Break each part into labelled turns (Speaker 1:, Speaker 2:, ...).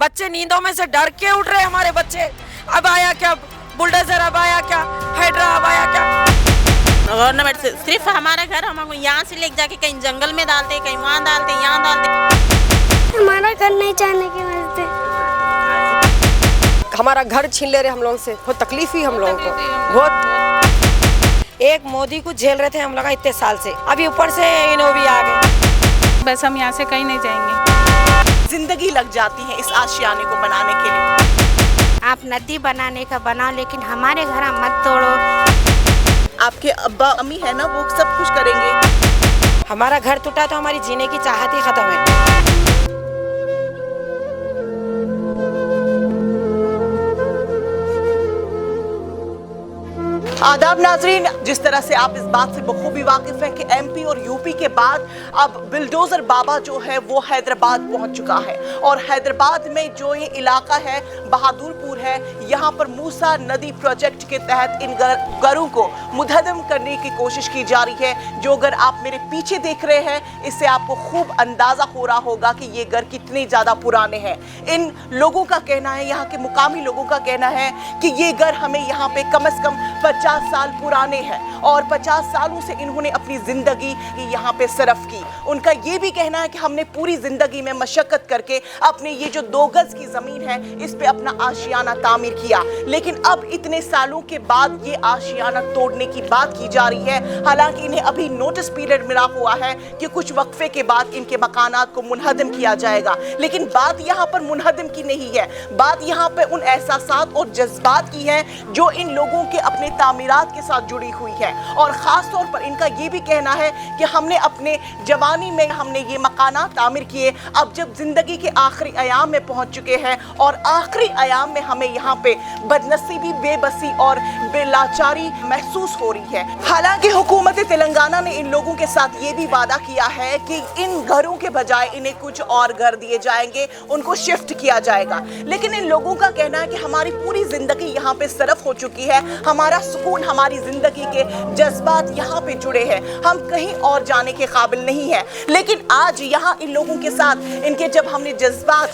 Speaker 1: बच्चे नींदों में से डर के उठ रहे हमारे बच्चे। अब आया क्या बुलडोजर, अब आया क्या हाइड्रा, अब आया क्या।
Speaker 2: गवर्नमेंट सिर्फ हमारा घर हमको यहाँ से लेके जाके कहीं जंगल में डालते, कहीं वहाँ डालते, यहाँ डालते।
Speaker 3: हमारा घर नहीं जाने की वजह से
Speaker 4: हमारा घर छीन ले रहे हम लोगों से। बहुत तकलीफ हुई हम लोगों को, बहुत।
Speaker 1: एक मोदी को झेल रहे थे हम लोग इतने साल से, अभी ऊपर से इन्हों भी आ गए।
Speaker 5: बस हम यहाँ से कहीं नहीं जाएंगे।
Speaker 6: जिंदगी लग जाती है इस आशियाने को बनाने के लिए।
Speaker 3: आप नदी बनाने का बनाओ, लेकिन हमारे घर मत तोड़ो।
Speaker 6: आपके अब्बा अम्मी है ना, वो सब कुछ करेंगे।
Speaker 1: हमारा घर टूटा तो हमारी जीने की चाहत ही खत्म है।
Speaker 6: आदाब नाजरीन, जिस तरह से आप इस बात से बखूबी वाकिफ हैं कि एमपी और यूपी के बाद अब बुलडोजर बाबा जो है वो हैदराबाद पहुंच चुका है। और हैदराबाद में जो ये इलाका है बहादुरपुर है, यहाँ पर मूसा नदी प्रोजेक्ट के तहत इन घरों को मुद्दम करने की कोशिश की जा रही है। जो घर आप मेरे पीछे देख रहे हैं, इससे आपको खूब अंदाजा हो रहा होगा कि ये घर कितने ज़्यादा पुराने हैं। इन लोगों का कहना है, यहाँ के मुकामी लोगों का कहना है कि ये घर हमें यहाँ पे कम से कम 50 साल पुराने हैं और 50 सालों से इन्होंने अपनी जिंदगी यहाँ पे सरफ की। उनका ये भी कहना है कि हमने पूरी जिंदगी में मशक्कत करके अपने ये जो 2 गज की जमीन है इस पे अपना आशियाना तामीर किया, लेकिन अब इतने सालों के बाद ये आशियाना तोड़ने की बात की जा रही है। हालांकि इन्हें अभी नोटिस पीरियड मिला हुआ है कि कुछ वक्फे के बाद इनके मकानात को मुनहदम किया जाएगा। लेकिन बात यहाँ पर मुनहदम की नहीं है, बात यहाँ पे उन एहसासात और जज्बात की है जो इन लोगों के अपने तामीरात के साथ जुड़ी हुई है। और ख़ास तौर पर इनका ये भी कहना है कि हमने अपने जवानी में हमने ये मकानात तामीर किए, अब जब ज़िंदगी के आखिरी अयाम में पहुंच चुके हैं और आखिरी अयाम में हमें यहाँ पे बदनसीबी, बेबसी और बेलाचारी महसूस हो रही है। हालांकि हुकूमत तेलंगाना ने इन लोगों के साथ ये भी वादा किया है कि इन घरों के बजाय इन्हें कुछ और घर दिए जाएंगे, उनको शिफ्ट किया जाएगा। लेकिन इन लोगों का कहना है कि हमारी पूरी ज़िंदगी यहाँ पे सरफ हो चुकी है, हमारा सुकून, हमारी जिंदगी के जज्बात यहाँ पे जुड़े हैं, हम कहीं और जाने के काबिल नहीं है। लेकिन आज यहाँ इन लोगों के साथ इनके जब हमने जज्बात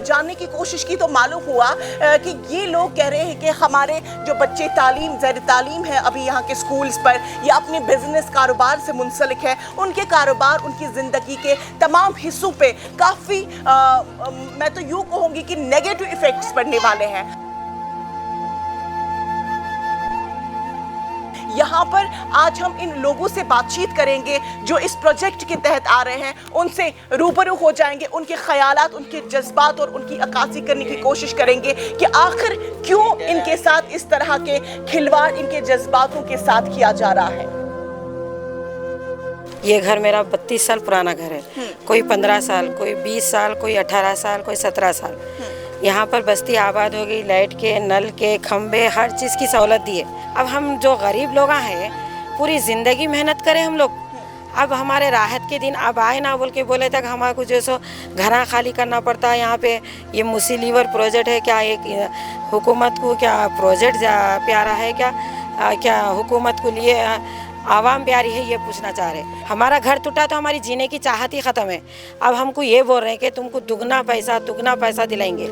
Speaker 6: जानने की कोशिश की तो मालूम हुआ कि ये लोग कह रहे हैं कि हमारे जो बच्चे तालीम ज़ैर तालीम है अभी यहाँ के स्कूल्स पर या अपने बिजनेस कारोबार से मुंसलिक है, उनके कारोबार उनकी ज़िंदगी के तमाम हिस्सों पे काफ़ी मैं तो यूँ कहूँगी कि नेगेटिव इफ़ेक्ट्स पड़ने वाले हैं। यहाँ पर आज हम इन लोगों से बातचीत करेंगे जो इस प्रोजेक्ट के तहत आ रहे हैं, उनसे रूबरू हो जाएंगे, उनके ख्यालात, उनके जज्बात और उनकी अक्कासी करने की कोशिश करेंगे कि आखिर क्यों इनके साथ इस तरह के खिलवाड़ इनके जज्बातों के साथ किया जा रहा है।
Speaker 1: ये घर मेरा 32 साल पुराना घर है, कोई 15 साल, कोई 20 साल, कोई 18 साल, कोई 17 साल। यहाँ पर बस्ती आबाद हो गई, लाइट के, नल के, खंबे, हर चीज़ की सहूलत दी है। अब हम जो गरीब लोग हैं पूरी ज़िंदगी मेहनत करें हम लोग, अब हमारे राहत के दिन अब आए ना बोल के बोले तक हमारे को जो सो घरा खाली करना पड़ता है। यहाँ पे ये मुसीलीवर प्रोजेक्ट है क्या, एक हुकूमत को क्या प्रोजेक्ट प्यारा है क्या, क्या हुकूमत को लिए आवाम प्यारी है, ये पूछना चाह रहे। हमारा घर टूटा तो हमारी जीने की चाहत ही ख़त्म है। अब हमको ये बोल रहे हैं कि तुमको दुगना पैसा दिलाएंगे,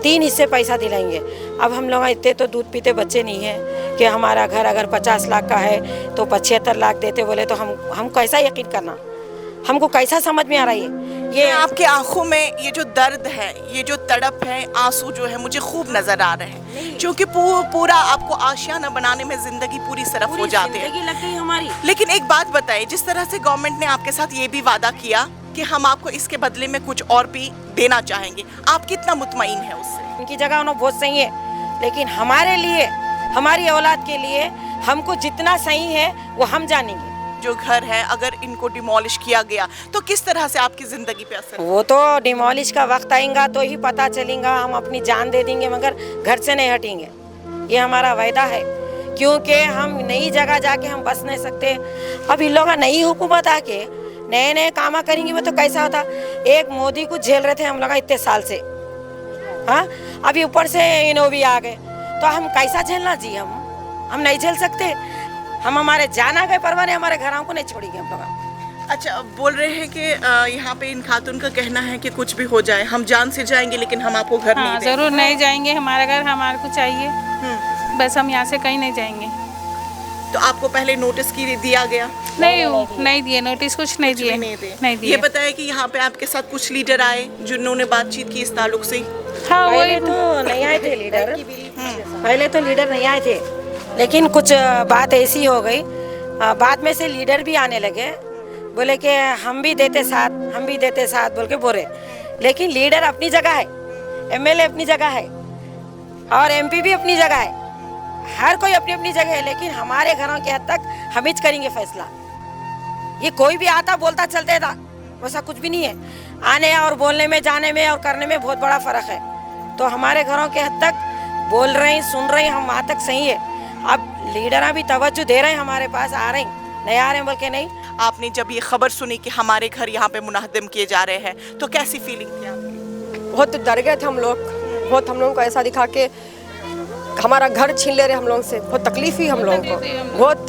Speaker 1: 3 हिस्से पैसा दिलाएंगे। अब हम लोग इतने तो दूध पीते बच्चे नहीं हैं कि हमारा घर अगर 50 लाख का है तो 75 लाख देते बोले तो हम कैसा यकीन करना, हमको कैसा समझ में आ रहा है।
Speaker 6: ये आपके आंखों में ये जो दर्द है, ये जो तड़प है, आंसू जो है मुझे खूब नजर आ रहे हैं, क्योंकि पूरा आपको आशियाना बनाने में जिंदगी पूरी सरफ हो जाती है
Speaker 1: लग गई हमारी।
Speaker 6: लेकिन एक बात बताइए, जिस तरह से गवर्नमेंट ने आपके साथ ये भी वादा किया कि हम आपको इसके बदले में कुछ और भी देना चाहेंगे, आप कितना मुतमईन है उससे?
Speaker 1: उनकी जगह उन्होंने बहुत सही है, लेकिन हमारे लिए, हमारी औलाद के लिए हमको जितना सही है वो हम जानेंगे।
Speaker 6: जो घर है अगर इनको डिमोलिश किया गया तो किस तरह से आपकी जिंदगी पे असर?
Speaker 1: वो तो डिमोलिश का वक्त आएगा तो ही पता चलेगा, हम अपनी जान दे देंगे मगर घर से नहीं हटेंगे, ये हमारा वायदा है। क्योंकि हम नई जगह जाके हम बस नहीं सकते। अब इन लोग नई हुकूमत आके नए काम करेंगे वो तो कैसा होता। एक मोदी को झेल रहे थे हम लोग इतने साल से, हाँ, अभी ऊपर से इन्हों भी आ गए तो हम कैसा झेलना जी, हम नहीं झेल सकते। हम हमारे जाना गए परवाने हमारे घरों को नहीं छोड़ेंगे हम लोग।
Speaker 6: अच्छा, बोल रहे हैं कि यहाँ पे इन खातून का कहना है कि कुछ भी हो जाए हम जान से जाएंगे लेकिन हम आपको घर नहीं
Speaker 5: हाँ
Speaker 6: देंगे।
Speaker 5: जरूर नहीं जाएंगे, हमारा घर हमारे को चाहिए, बस हम यहाँ से कहीं नहीं जाएंगे।
Speaker 6: तो आपको पहले नोटिस की दिया गया?
Speaker 5: नहीं दिए नोटिस, कुछ नहीं दिए, नहीं दिए।
Speaker 6: ये बताया कि यहाँ पे आपके साथ कुछ लीडर आए जिन्होंने बातचीत की इस ताल्लुक से?
Speaker 5: हाँ
Speaker 1: पहले
Speaker 5: वही
Speaker 1: तो नहीं आए थे लीडर, पहले तो लीडर नहीं आए थे, लेकिन कुछ बात ऐसी हो गई, बाद में से लीडर भी आने लगे, बोले कि हम भी देते साथ बोल के बोले। लेकिन लीडर अपनी जगह है, एमएलए अपनी जगह है और एमपी भी अपनी जगह है, हर कोई अपनी अपनी जगह है। लेकिन हमारे घरों के हद तक हम ही करेंगे फैसला। ये कोई भी आता बोलता चलते था, वैसा कुछ भी नहीं है। आने और बोलने में, जाने में और करने में बहुत बड़ा फर्क है। तो हमारे घरों के हद तक बोल रहे हैं, सुन रहे हैं, हम वहाँ तक सही है। अब लीडर भी तवज्जो दे रहे हैं, हमारे पास आ रहे हैं, नहीं आ रहे हैं बोल के नहीं।
Speaker 6: आपने जब ये खबर सुनी कि हमारे घर यहाँ पे मुनहदम किए जा रहे हैं तो कैसी फीलिंग थी आपकी?
Speaker 4: बहुत डर गए थे हम लोग, बहुत हम लोगों को ऐसा दिखा के हमारा घर छीन ले रहे हम लोगों से। बहुत तकलीफ हुई हम लोगों को, बहुत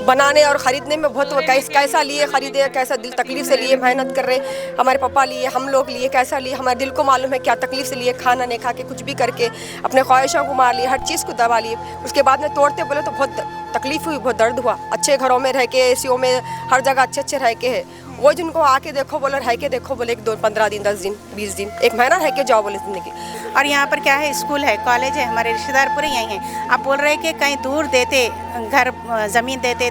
Speaker 4: बनाने और ख़रीदने में बहुत कैसा लिए ख़रीदे, कैसा दिल तकलीफ से लिए, मेहनत कर रहे, हमारे पापा लिए, हम लोग लिए, कैसा लिए, हमारे दिल को मालूम है क्या तकलीफ से लिए, खाना नहीं खा के कुछ भी करके अपने ख्वाहिशों को मार लिए, हर चीज़ को दबा लिए। उसके बाद में तोड़ते बोले तो बहुत तकलीफ हुई, बहुत दर्द हुआ। अच्छे घरों में रह के, एसीओ में, हर जगह अच्छे रह के है, वो जिनको आके देखो बोले, रह के देखो बोले, 15 दिन, 10 दिन, 20 दिन, एक महीना रह के जाओ बोले ज़िंदगी।
Speaker 3: और यहाँ पर क्या है, स्कूल है, कॉलेज है, हमारे रिश्तेदार पूरे यहीं हैं। आप बोल रहे हैं कि कहीं दूर देते, घर ज़मीन देते,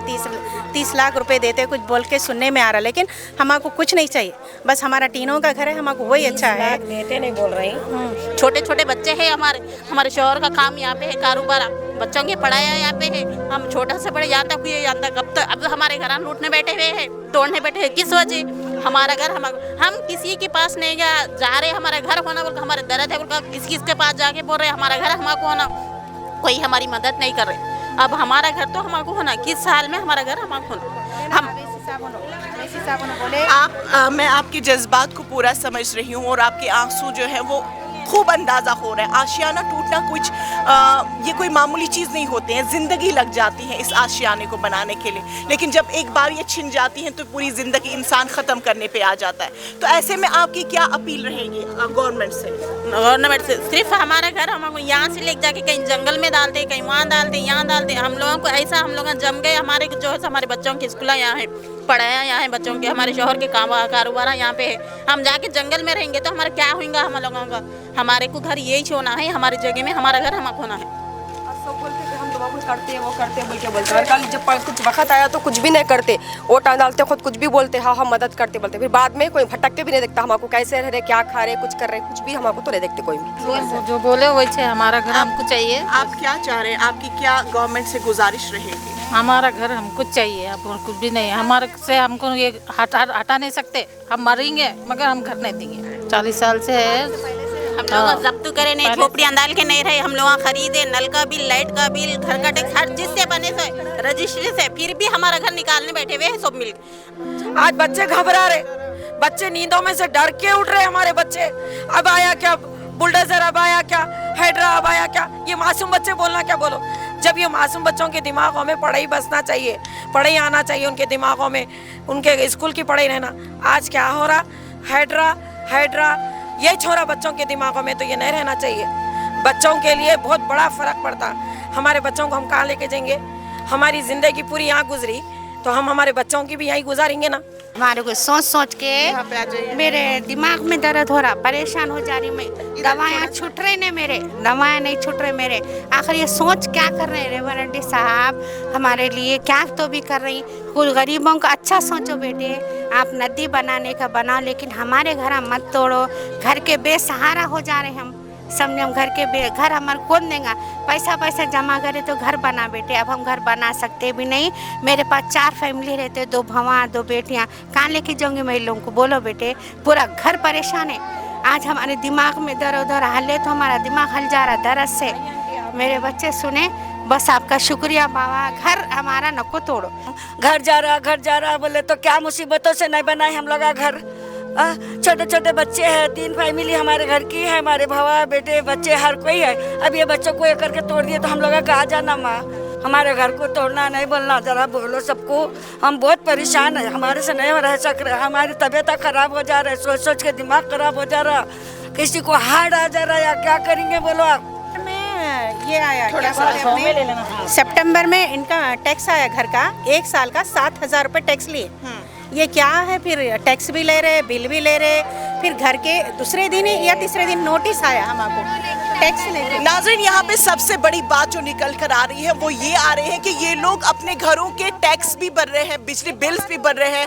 Speaker 3: 30 लाख रुपए देते, कुछ बोल के सुनने में आ रहा, लेकिन हमको कुछ नहीं चाहिए, बस हमारा टीनों का घर है, हमको वही अच्छा है।
Speaker 1: देते नहीं बोल रही,
Speaker 2: छोटे छोटे बच्चे हैं हमारे शोहर का काम यहाँ पे है, कारोबार, बच्चों की पढ़ाई यहाँ पे है। हम छोटा से बड़े यहाँ तक हुए, यहाँ तक अब हमारे घर लूटने बैठे हुए हैं, तोड़ने बैठे हैं। किस वजह? हमारा घर हम किसी के पास नहीं जा रहे, हमारा घर होना बोल, हमारे दर्द है बोल, किसके पास जाके बोल रहे हमारा घर हमको होना, कोई हमारी मदद नहीं कर रहे। अब हमारा घर तो हमको होना, किस साल में हमारा घर हमको होना। हम
Speaker 6: मैं आपके जज्बात को पूरा समझ रही हूँ और आपके आंसू जो है वो खूब अंदाज़ा हो रहा है। आशियाना टूटना कुछ ये कोई मामूली चीज़ नहीं होते हैं, ज़िंदगी लग जाती है इस आशियाने को बनाने के लिए, लेकिन जब एक बार ये छिन जाती है तो पूरी ज़िंदगी इंसान ख़त्म करने पे आ जाता है। तो ऐसे में आपकी क्या अपील रहेगी गवर्नमेंट से?
Speaker 2: गवर्नमेंट से सिर्फ हमारा घर हमको यहाँ से ले जाके कहीं जंगल में डालते, कहीं वहाँ डालते, यहाँ डालते। हम लोगों को ऐसा, हम लोग जम गए, हमारे जो है हमारे बच्चों की स्कूल यहाँ है, पढ़ाया यहाँ है बच्चों के, हमारे शोहर के कारोबार यहाँ पे है। हम जाके जंगल में रहेंगे तो हमारा क्या होगा हम लोगों का? हमारे को घर यही छोड़ना है, हमारी जगह में हमारा घर हमको होना है।
Speaker 4: सब बोलते कि हम दुआ करते हैं, वो करते हैं बोल के बोलते हैं, और कल जब कुछ वक्त आया तो कुछ भी नहीं करते, वोट डालते, खुद कुछ भी बोलते, हाँ हम मदद करते बोलते, फिर बाद में कोई भटक के भी नहीं देखता हमको, कैसे रह रहे, क्या खा रहे, कुछ कर रहे, कुछ भी हमको तो नहीं देखते कोई भी।
Speaker 5: जो बोले वैसे हमारा घर हमको चाहिए।
Speaker 6: आप क्या चाह रहे हैं? आपकी क्या गवर्नमेंट से गुजारिश रहेगी?
Speaker 5: हमारा घर हमको चाहिए, अब कुछ भी नहीं, हमारे से हमको ये हटा नहीं सकते, हम मरेंगे मगर हम घर नहीं देंगे। 40 साल से है,
Speaker 2: हम लोग जब्त करे नहीं, झोपड़ियाँ डाल के नहीं रहे, हम लोग खरीदे, नल का बिल, लाइट का बिल, घर का टैक्स, हर चीज से बने से, रजिस्ट्री से, फिर भी हमारा घर निकालने बैठे हुए हैं सब मिलकर।
Speaker 1: आज बच्चे घबरा रहे, बच्चे नींदों में से डर के उठ रहे हमारे बच्चे। अब आया क्या बुलडोजर, अब आया क्या हाइड्रा, अब आया क्या? ये मासूम बच्चे बोलना क्या बोलो? जब ये मासूम बच्चों के दिमागों में पढ़ाई बसना चाहिए, पढ़ाई आना चाहिए उनके दिमागों में, उनके स्कूल की पढ़ाई रहना। आज क्या हो रहा? हाइड्रा ये छोरा बच्चों के दिमागों में, तो ये नहीं रहना चाहिए। बच्चों के लिए बहुत बड़ा फर्क पड़ता। हमारे बच्चों को हम कहाँ लेके जाएंगे? हमारी ज़िंदगी पूरी यहाँ गुजरी तो हम हमारे बच्चों की भी यहीं गुजारेंगे ना।
Speaker 3: हमारे को सोच के मेरे दिमाग में दर्द हो रहा, परेशान हो जा रही मैं, दवाएं छूट रही नहीं मेरे, दवाएं नहीं छूट रहे मेरे। आखिर ये सोच क्या कर रहे हैं रेवंत रेड्डी साहब हमारे लिए? क्या तो भी कर रही, कुछ गरीबों का अच्छा सोचो बेटे, आप नदी बनाने का बनाओ, लेकिन हमारे घर मत तोड़ो। घर के बेसहारा हो जा रहे हम, समझे हम, घर हमारे कौन देगा? पैसा जमा करे तो घर बना बेटे, अब हम घर बना सकते भी नहीं। मेरे पास 4 फैमिली रहते, 2 भवा 2 बेटियाँ, कहाँ लेके जाऊँगी मैं लोगों को? बोलो बेटे, पूरा घर परेशान है। आज हमारे दिमाग में दर उधर हले तो हमारा दिमाग हल जा रहा दर्द से। मेरे बच्चे सुने, बस आपका शुक्रिया बाबा, घर हमारा नको तोड़ो।
Speaker 7: घर जा रहा बोले तो क्या मुसीबतों से नहीं बनाए हम लोग का घर। छोटे छोटे बच्चे हैं, 3 फैमिली हमारे घर की है, हमारे भवा बेटे बच्चे हर कोई है। अब ये बच्चों को ये करके तोड़ दिए तो हम लोग का कहाँ जाना माँ? हमारे घर को तोड़ना नहीं बोलना, जरा बोलो सबको। हम बहुत परेशान है, हमारे से नहीं रह सक रहे, हमारी तबीयत खराब हो जा रहा है, सोच सोच के दिमाग खराब हो जा रहा, किसी को हार्ट आ जा रहा है, या क्या करेंगे बोलो आप।
Speaker 8: ये आया क्या बोलते हैं, सितंबर में इनका टैक्स आया घर का, 1 साल का 7,000 रुपये टैक्स लिए। ये क्या है, फिर टैक्स भी ले रहे, बिल भी ले रहे, फिर घर के दूसरे दिन या तीसरे दिन नोटिस आया हमको टैक्स लेके।
Speaker 6: नाज़रीन, यहाँ पे सबसे बड़ी बात जो निकल कर आ रही है वो ये आ रही है कि ये लोग अपने घरों के टैक्स भी भर रहे हैं, बिजली बिल्स भी भर रहे हैं,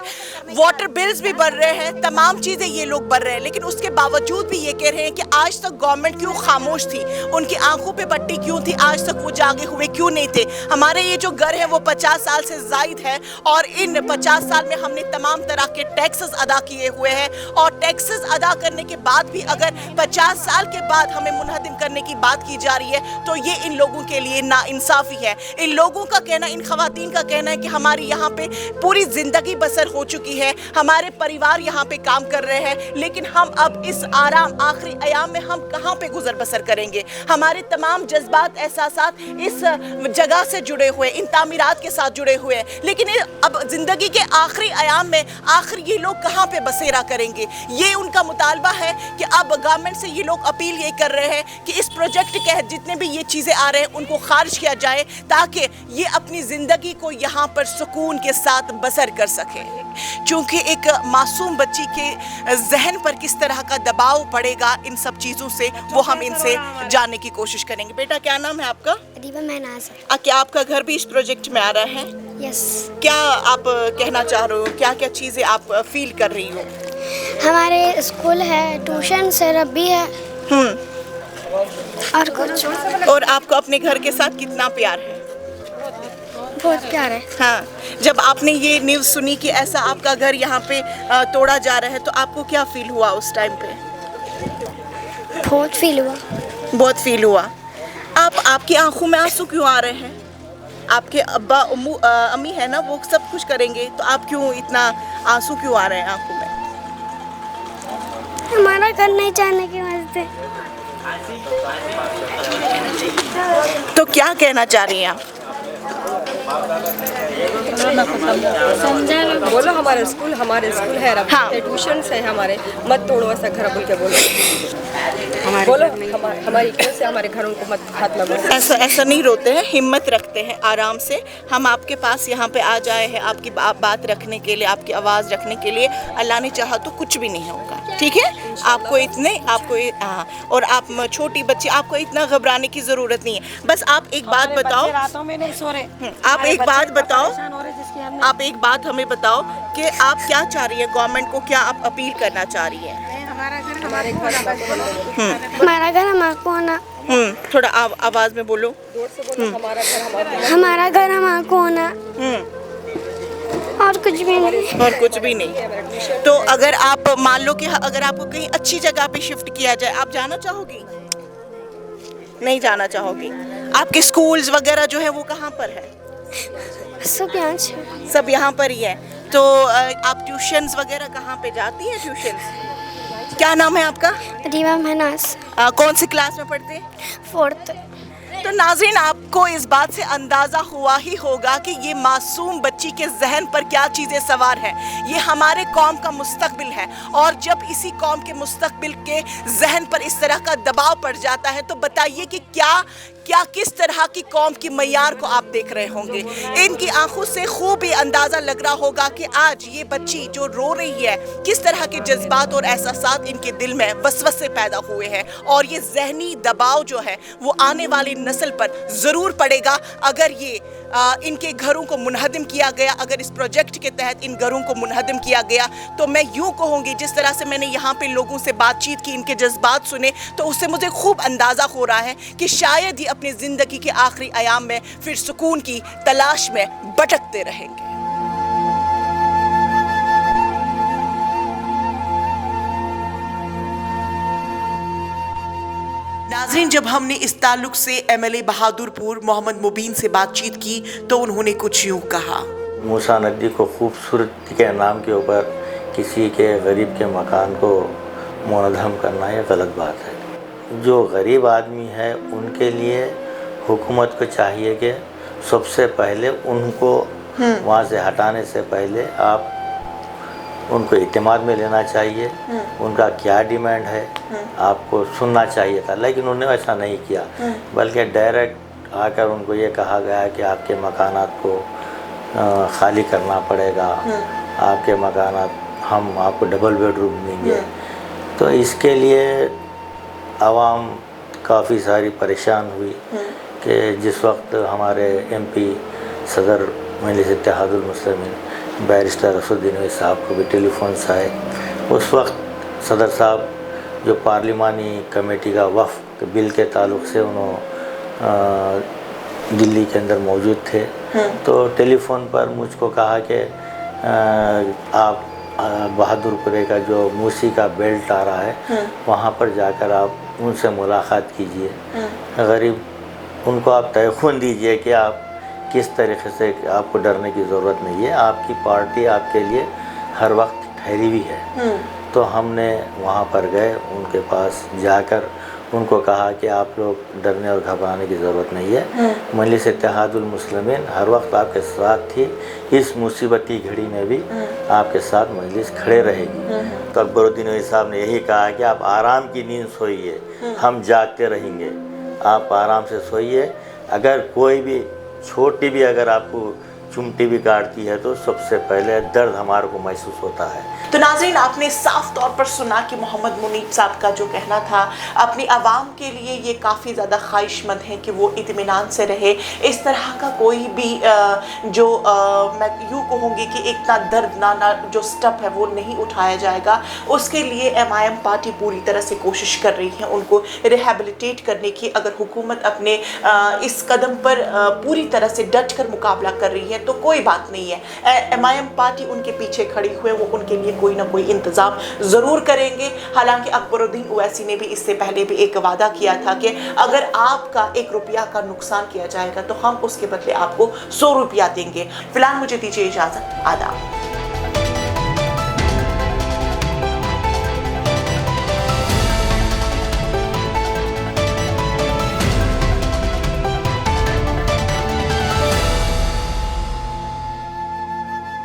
Speaker 6: वाटर बिल्स भी भर रहे हैं, तमाम चीज़ें ये लोग भर रहे हैं, लेकिन उसके बावजूद भी ये कह रहे हैं कि आज तक गवर्नमेंट क्यों खामोश थी, उनकी आंखों पे पट्टी क्यों थी, आज तक वो जागे हुए क्यों नहीं थे। हमारे ये जो घर है वो 50 साल से जायद है और इन 50 साल में हमने तमाम तरह के टैक्सेस अदा किए हुए हैं, और टैक्सेस अदा करने के बाद भी अगर 50 साल के बाद हमें मुनहदिम करने की बात की जा रही है तो ये इन लोगों के लिए नाइंसाफी है। इन लोगों का कहना, इन खवातीन का कहना है कि हमारी यहाँ पे पूरी जिंदगी बसर हो चुकी है, हमारे परिवार यहाँ पे काम कर रहे हैं, लेकिन हम अब इस आराम आखिरी अयाम में हम कहाँ पे गुजर बसर करेंगे। हमारे तमाम जज्बात, एहसासात इस जगह से जुड़े हुए, इन तामीरात के साथ जुड़े हुए हैं, लेकिन अब जिंदगी के आखिरी अयाम में आखिर ये लोग कहाँ पे बसेरा करेंगे। ये उनका मुतालबा है कि अब गवर्नमेंट से ये लोग अपील ये कर रहे हैं कि इस प्रोजेक्ट के जितने भी ये चीज़ें आ रहे हैं उनको खारिज किया जाए, ताकि ये अपनी ज़िंदगी को यहाँ पर सुकून के साथ बसर कर सके। क्योंकि एक मासूम बच्ची के जहन पर किस तरह का दबाव पड़ेगा इन सब चीज़ों से, वो हम इनसे जानने की कोशिश करेंगे। बेटा, क्या नाम है आपका?
Speaker 9: अदीबा महनाज।
Speaker 6: क्या आपका घर भी इस प्रोजेक्ट में आ रहा है?
Speaker 9: यस।
Speaker 6: क्या आप कहना चाह रहे हो, क्या क्या चीज़ें आप फील कर रही हो?
Speaker 9: हमारे स्कूल है, ट्यूशन से रब्बी है और कुछ।
Speaker 6: और आपको अपने घर के साथ कितना प्यार है?
Speaker 9: बहुत प्यार है।
Speaker 6: हाँ, जब आपने ये न्यूज़ सुनी कि ऐसा आपका घर यहाँ पे तोड़ा जा रहा है तो आपको क्या फील हुआ उस टाइम पे?
Speaker 9: बहुत फील हुआ।
Speaker 6: बहुत फील हुआ। आपकी आंखों में आंसू क्यों आ रहे हैं? आपके अब्बा अम्मी है ना, वो सब कुछ करेंगे, तो आप क्यों इतना आंसू क्यों आ रहे हैं आंखों में?
Speaker 9: हमारा घर नहीं जाने की वजह से।
Speaker 6: तो क्या कहना चाह रही हैं आप?
Speaker 4: बोलो हमारे स्कूल है,
Speaker 6: हाँ।
Speaker 4: ट्यूशन है हमारे, मत तोड़ो ऐसा घर बोल के बोलो। बोलो हमारी इज्जत से हमारे घरों को मत हाथ लगाओ।
Speaker 6: ऐसा नहीं रोते हैं, हिम्मत रखते हैं, आराम से। हम आपके पास यहाँ पे आ जाए हैं आपकी बात रखने के लिए, आपकी आवाज़ रखने के लिए। अल्लाह ने चाहा तो कुछ भी नहीं होगा, ठीक है? आपको हाँ, और आप छोटी बच्ची, आपको इतना घबराने की ज़रूरत नहीं है। बस आप एक बात बताओ,
Speaker 1: रातों में नहीं सो रहे।
Speaker 6: आप एक बात बताओ, आप एक बात हमें बताओ कि आप क्या चाह रही है, गवर्नमेंट को क्या आप अपील करना चाह रही है?
Speaker 9: हमारा घर हमको होना।
Speaker 6: थोड़ा आवाज में बोलो।
Speaker 9: हमारा घर हमको होना और कुछ भी नहीं।
Speaker 6: और कुछ भी नहीं। तो अगर आप मान लो कि अगर आपको कहीं अच्छी जगह पे शिफ्ट किया जाए, आप जाना चाहोगी? नहीं जाना चाहोगी? आपके स्कूल्स वगैरह जो है वो कहाँ पर है? सब यहाँ पर ही है। तो आप ट्यूशन्स वगैरह कहाँ पे जाती हैं? ट्यूशन्स क्या नाम है आपका?
Speaker 9: अदीबा महनाज।
Speaker 6: कौन सी क्लास में पढ़ते हैं?
Speaker 9: 4th।
Speaker 6: तो नाज़रीन, आपको इस बात से अंदाज़ा हुआ ही होगा कि ये मासूम बच्ची के जहन पर क्या चीज़ें सवार हैं। ये हमारे कौम का मुस्तकबिल है, और जब इसी कौम के मुस्तकबिल के जहन पर इस तरह का दबाव पड़ जाता है तो बताइए कि क्या किस तरह की कौम की मयार को आप देख रहे होंगे। इनकी आंखों से खूब ही अंदाज़ा लग रहा होगा कि आज ये बच्ची जो रो रही है, किस तरह के जज्बात और एहसासात इनके दिल में वसवसे पैदा हुए हैं, और ये जहनी दबाव जो है वो आने वाली नस्ल पर ज़रूर पड़ेगा अगर ये इनके घरों को मुनहदिम किया गया, अगर इस प्रोजेक्ट के तहत इन घरों को मुनहदिम किया गया। तो मैं यूँ कहूँगी, जिस तरह से मैंने यहाँ पे लोगों से बातचीत की, इनके जज्बात सुने, तो उससे मुझे खूब अंदाज़ा हो रहा है कि शायद ये अपनी ज़िंदगी के आखिरी अयाम में फिर सुकून की तलाश में भटकते रहेंगे। नाज़रीन, जब हमने इस ताल्लुक से MLA बहादुरपुर मोहम्मद मुबीन से बातचीत की तो उन्होंने कुछ यूँ कहा।
Speaker 10: मूसा नदी को खूबसूरती के नाम के ऊपर किसी के गरीब के मकान को मुनहदम करना ये गलत बात है। जो गरीब आदमी है उनके लिए हुकूमत को चाहिए कि सबसे पहले उनको वहाँ से हटाने से पहले आप उनको इत्तेमाद में लेना चाहिए। उनका क्या डिमांड है आपको सुनना चाहिए था, लेकिन उन्होंने ऐसा नहीं किया, बल्कि डायरेक्ट आकर उनको ये कहा गया कि आपके मकानात को खाली करना पड़ेगा, आपके मकानात हम आपको डबल बेडरूम देंगे। तो इसके लिए आवाम काफ़ी सारी परेशान हुई कि जिस वक्त हमारे MP सदर मजलिस इत्तेहादुल मुस्लिमीन बैरिस्टर असदुद्दीन ओवैसी साहब को भी टेलीफोन्स आए, उस वक्त सदर साहब जो पार्लिमानी कमेटी का वफ़्द बिल के ताल्लुक़ से उन्होंने दिल्ली के अंदर मौजूद थे, तो टेलीफोन पर मुझको कहा कि आप बहादुरपुरे का जो मूसी का बेल्ट आ रहा है वहाँ पर जाकर आप उनसे मुलाकात कीजिए, गरीब उनको आप तयख़ुन दीजिए कि आप किस तरीक़े से, आपको डरने की ज़रूरत नहीं है, आपकी पार्टी आपके लिए हर वक्त ठहरी हुई है। तो हमने वहाँ पर गए, उनके पास जाकर उनको कहा कि आप लोग डरने और घबराने की ज़रूरत नहीं है, मजलिस इत्तेहादुल मुस्लिमीन हर वक्त आपके साथ थी, इस मुसीबत की घड़ी में भी आपके साथ मजलिस खड़े रहेगी। तो अकबरुद्दीन ओवैसी साहब ने यही कहा कि आप आराम की नींद सोइए, हम जागते रहेंगे, आप आराम से सोइए। अगर कोई भी छोटी भी अगर आपको चुमटी भी काटती है तो सबसे पहले दर्द हमारे को महसूस होता है।
Speaker 6: तो नाज़रीन, आपने साफ तौर पर सुना कि मोहम्मद मुनीब साहब का जो कहना था, अपनी आवाम के लिए ये काफ़ी ज़्यादा ख्वाहिशमंद है कि वो इत्मीनान से रहे। इस तरह का कोई भी मैं यूँ कहूँगी कि इतना दर्दनाक जो स्टेप है वो नहीं उठाया जाएगा। उसके लिए MIM पार्टी पूरी तरह से कोशिश कर रही है उनको रिहेबिलिटेट करने की। अगर हुकूमत अपने इस कदम पर पूरी तरह से डट कर मुकाबला कर रही है तो कोई बात नहीं है, MIM पार्टी उनके पीछे खड़ी हुई, वो उनके लिए कोई ना कोई इंतज़ाम ज़रूर करेंगे। हालांकि अकबरुद्दीन ओवैसी ने भी इससे पहले भी एक वादा किया था कि अगर आपका 1 रुपया का नुकसान किया जाएगा तो हम उसके बदले आपको 100 रुपया देंगे। फिलहाल मुझे दीजिए इजाज़त, आदाब।